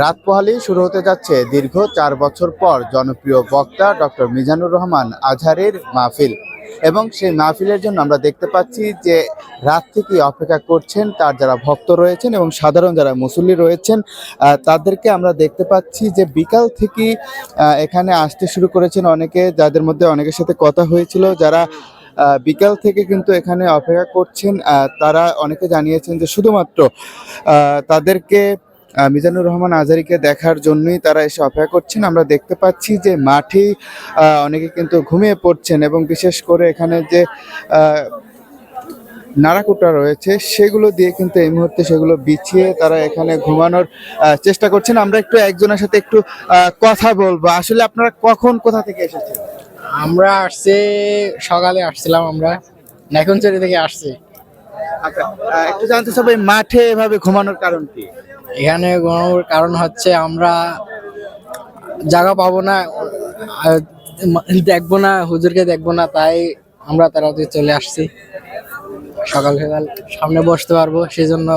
রাত পোহালেই শুরু হতে যাচ্ছে দীর্ঘ 4 বছর পর জনপ্রিয় বক্তা ডক্টর মিজানুর রহমান আজহারের মাহফিল। এবং সেই মাহফিলের জন্য আমরা দেখতে পাচ্ছি যে রাত থেকে অপেক্ষা করছেন তার যারা ভক্ত রয়েছেন এবং সাধারণ যারা মুসল্লি রয়েছেন, তাদেরকে আমরা দেখতে পাচ্ছি যে বিকাল থেকে এখানে আসতে শুরু করেছেন অনেকে, যাদের মধ্যে অনেকের সাথে কথা হয়েছিল যারা বিকাল থেকে কিন্তু এখানে অপেক্ষা করছেন। তারা অনেকে জানিয়েছেন যে শুধুমাত্র তাদেরকে মিজানুর রহমান আজহারীকে দেখার জন্যই তারা এসে অপেক্ষা করছেন। আমরা দেখতে পাচ্ছি যে মাঠেই অনেকে কিন্তু ঘুমিয়ে পড়ছেন এবং বিশেষ করে এখানে যে নাড়াকুটা রয়েছে সেগুলো দিয়ে কিন্তু এই মুহূর্তে সেগুলো বিছিয়ে তারা এখানে ঘুমানোর চেষ্টা করছেন। আমরা একটু একজনের সাথে একটু কথা বলবো। আসলে আপনারা কখন কোথা থেকে এসেছেন? আমরা আসছি সকালে আসছিলাম, আমরা নাইকুঞ্চুরি থেকে আসছি। আচ্ছা, একটু জানতে চাবো এই মাঠে এভাবে ঘুমানোর কারণ কি? এখানে ঘুমানোর কারণ হচ্ছে আমরা জায়গা পাবো না, দেখবো না, হুজুরকে দেখবো না, তাই আমরা তাড়াতাড়ি চলে আসছি। সকাল সকাল সামনে বসতে পারবো, সেই জন্য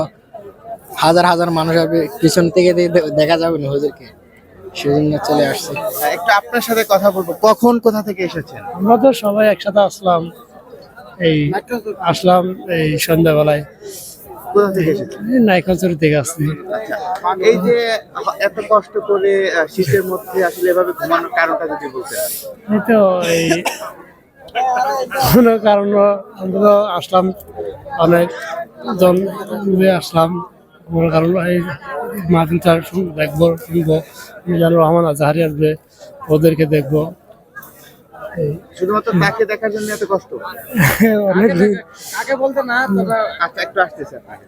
হাজার হাজার মানুষ আসবে, পিছন থেকে দেখা যাবে না হুজুরকে, সেই জন্য চলে আসছি। একটু আপনার সাথে কথা বলবো, কখন কোথা থেকে এসেছেন? আমরা তো সবাই একসাথে আসলাম এই সন্ধ্যাবেলায়। কোথা থেকে এসেছেন? নাইখানচুরি থেকে আসছি। আচ্ছা, এই যে এত কষ্ট করে শীতের মধ্যে আসলে এভাবে ঘুমানোর কারণটা যদি বলতেন। এই তো এই কোনো কারণ আমরা তো আসলাম, অনেক জন মিলে আসলাম। কোনো কারণ এই মাহফিলটা দেখবো, শুনবো, মিজানুর রহমান আজহারী আসবে, ওদেরকে দেখবো। শুধুমাত্র তাকে দেখার জন্য এত কষ্ট? অনেক কাকে বলতে না, আচ্ছা একটু আসতেছে আপনাকে।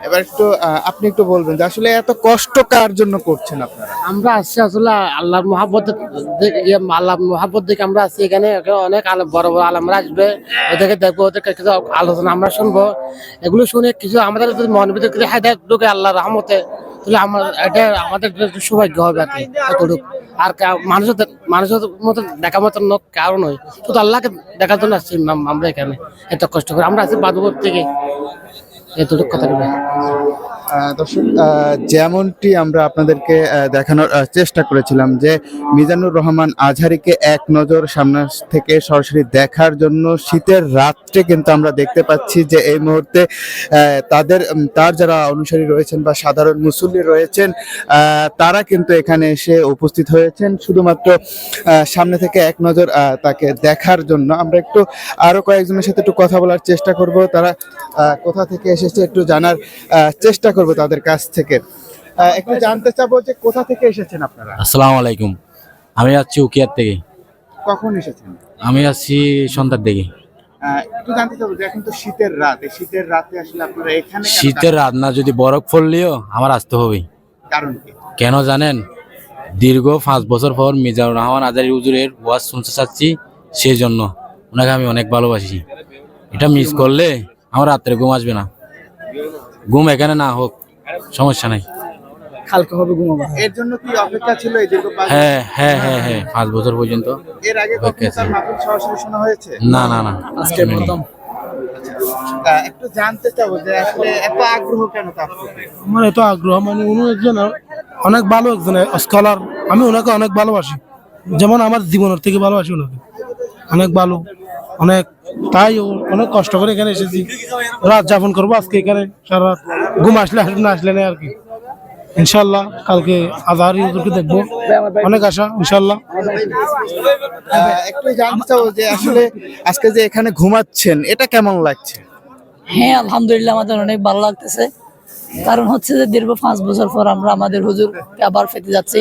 এবার একটু আপনি একটু বলবেন যে আসলে এত কষ্ট কার জন্য করছেন আপনারা? আমরা আসছি আসলে আল্লাহর মহাব্বত, আল্লাহর মহাব্বত দেখে আমরা আসছি এখানে। অনেক বড় বড় আলেমরা আসবে, ওদেরকে দেখবো, ওদেরকে কিছু আলোচনা আমরা শুনবো। এগুলো শুনে কিছু আমাদের যদি মনের ভিতরে কিছু হেদায়েত ঢুকে আল্লাহর রহমতে, তাহলে এটা আমাদের সৌভাগ্য হবে আর কি, এতটুকু। আর মানুষের মতো দেখার মতো কারণ নয়, শুধু আল্লাহকে দেখার জন্য আসছি আমরা এখানে এত কষ্ট করে। আমরা আছি বাদুপুর থেকে, এতটুকু কথা বলবো। দর্শক, যেমনটি আমরা আপনাদেরকে দেখানোর চেষ্টা করেছিলাম যে মিজানুর রহমান আজহারীকে এক নজর সামনে থেকে সরাসরি দেখার জন্য শীতের রাত্রে কিন্তু আমরা দেখতে পাচ্ছি যে এই মুহূর্তে তার যারা অনুসারী রয়েছেন বা সাধারণ মুসল্লি রয়েছেন, তারা কিন্তু এখানে এসে উপস্থিত হয়েছেন শুধুমাত্র সামনে থেকে এক নজর তাকে দেখার জন্য। আমরা একটু আরো কয়েকজনের সাথে একটু কথা বলার চেষ্টা করব, তারা কোথা থেকে এসেছে একটু জানার চেষ্টা করব তাদের কাছ থেকে। একটু জানতে চাবো যে কোথা থেকে এসেছেন আপনারা? আসসালামু আলাইকুম, আমি আসছি উকিয়ার থেকে। কখন এসেছেন? আমি আসছি সন্ধ্যার দিকে। একটু জানতে চাবো যে এখন তো শীতের রাত, এই শীতের রাতে আসলে আপনারা এখানে কেন? শীতের রাত না, যদি বরফ পড়লেও আমার আসতে হবে। কারণ কি? কেন জানেন? দীর্ঘ 5 বছর পর মিজানুর রহমান আজহারী হুজুরের ওয়াজ শুনতে চাচ্ছি, সেই জন্য। ওনাকে আমি অনেক ভালোবাসি। এটা মিস করলে আমার রাত্রে ঘুম আসবে না। ঘুম এখানে না হোক সমস্যা নাই, কালকে হবে ঘুমাবো। এর জন্য কি অপেক্ষা ছিল এই দীর্ঘ 5 হ্যাঁ হ্যাঁ হ্যাঁ হ্যাঁ 5 বছর পর্যন্ত। এর আগে কখনো তার মাহফিল সরাসরি শোনা হয়েছে? না না না, আজকে প্রথম। একটু জানতে চাবো যে আসলে এত আগ্রহ কেন তার প্রতি? আমার এত আগ্রহ, মানে উনি একজন অনেক ভালো একজন স্কলার। আমি ওনাকে অনেক ভালোবাসি, যেমন আমার জীবনের থেকে ভালোবাসি ওনাকে। অনেক ভালো, অনেক, তাই অনেক কষ্ট করে এখানে এসেছি। রাত যাপন করবো আজকে এখানে সারা রাত। ঘুম আসলে আসবে, না আসলে নেই আর কি। ইনশাল্লাহ কালকে আজহারী হুজুরকে দেখবো, অনেক আশা ইনশাল্লাহ। একটু জানতে চাবো যে আসলে আজকে যে এখানে ঘুমাচ্ছেন এটা কেমন লাগছে? হ্যাঁ, আলহামদুলিল্লাহ আমাদের অনেক ভালো লাগতেছে। কারণ হচ্ছে যে দীর্ঘ 5 বছর পর আমরা আমাদের হুজুরকে আবার পেতে যাচ্ছি।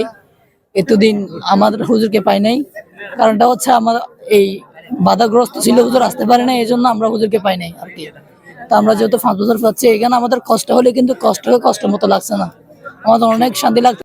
এতদিন আমাদের হুজুরকে পাই নাই, কারণটা হচ্ছে আমার এই বাধাগ্রস্ত ছিল, হুজুর আসতে পারে না, এই জন্য আমরা হুজুরকে পাই নাই আর কি। তো আমরা যেহেতু 5 বছর পাচ্ছি এখানে, আমাদের কষ্ট হলে কিন্তু কষ্ট মতো লাগছে না, আমাদের অনেক শান্তি লাগছে।